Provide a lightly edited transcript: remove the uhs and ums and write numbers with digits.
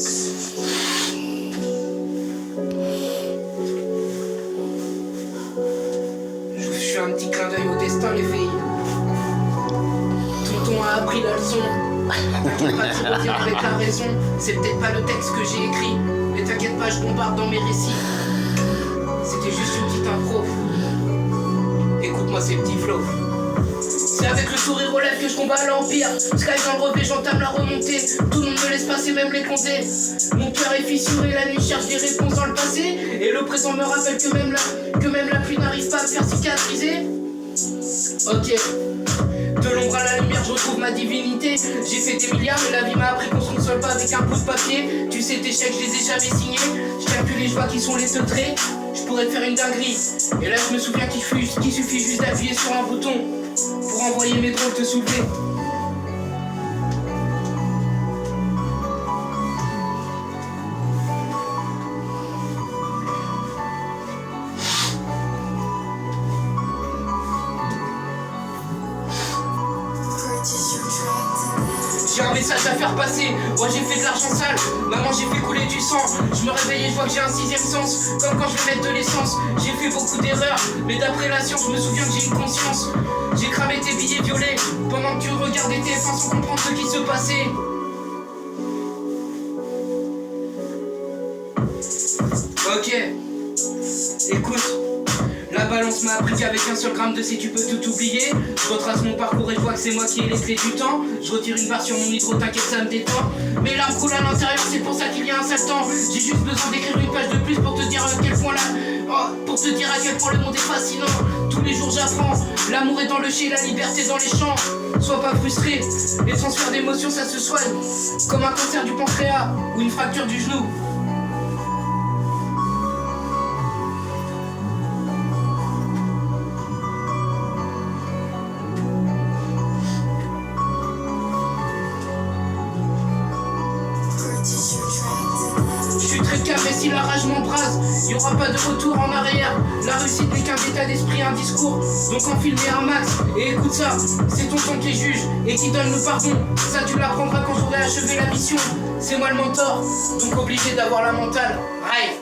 Je fais un petit clin d'œil au destin, les filles. Tonton a appris la leçon. T'inquiète pas, tu retiens avec la raison. C'est peut-être pas le texte que j'ai écrit, mais t'inquiète pas, je bombarde dans mes récits. C'était juste une petite impro. Écoute-moi ces petits flots. C'est avec le sourire aux lèvres que je combats l'empire. Sky dans le revêt, j'entame la remontée. Tout le monde me laisse passer, même les condés. Mon cœur est fissuré, la nuit cherche des réponses dans le passé. Et le présent me rappelle que même la pluie n'arrive pas à me faire cicatriser. Ok. De l'ombre à la lumière, je retrouve ma divinité. J'ai fait des milliards, mais la vie m'a appris qu'on se console pas avec un bout de papier. Tu sais, tes chèques, je les ai jamais signés. Je calcule et je vois qui sont les teutrés. Je pourrais te faire une dinguerie. Et là, je me souviens qu'il suffit juste d'appuyer sur un bouton pour envoyer mes drones te soulever. J'ai un message à faire passer, moi j'ai fait de l'argent sale, maman j'ai fait couler du sang. Je me réveille et je vois que j'ai un sixième sens, comme quand je vais mettre de l'essence. J'ai fait beaucoup d'erreurs, mais d'après la science, je me souviens que j'ai une conscience. J'ai cramé tes billets violets, pendant que tu regardais TF1 sans comprendre ce qui se passait. Ok, écoute. La balance m'a appris qu'avec un seul gramme de C tu peux tout oublier. Je retrace mon parcours et je vois que c'est moi qui ai les clés du temps. Je retire une barre sur mon micro, t'inquiète ça me détend. Mes larmes coulent à l'intérieur, c'est pour ça qu'il y a un sale temps. J'ai juste besoin d'écrire une page de plus pour te dire à quel point le monde est fascinant. Tous les jours j'apprends, l'amour est dans le chai, la liberté dans les champs. Sois pas frustré, les transferts d'émotions ça se soigne. Comme un cancer du pancréas ou une fracture du genou. Je suis très carré si la rage m'embrase, y aura pas de retour en arrière. La réussite n'est qu'un état d'esprit, un discours. Donc enfile-les un max et écoute ça. C'est ton temps qui juge et qui donne le pardon. Ça tu l'apprendras quand j'aurai achevé la mission. C'est moi le mentor, donc obligé d'avoir la mentale. Rêve.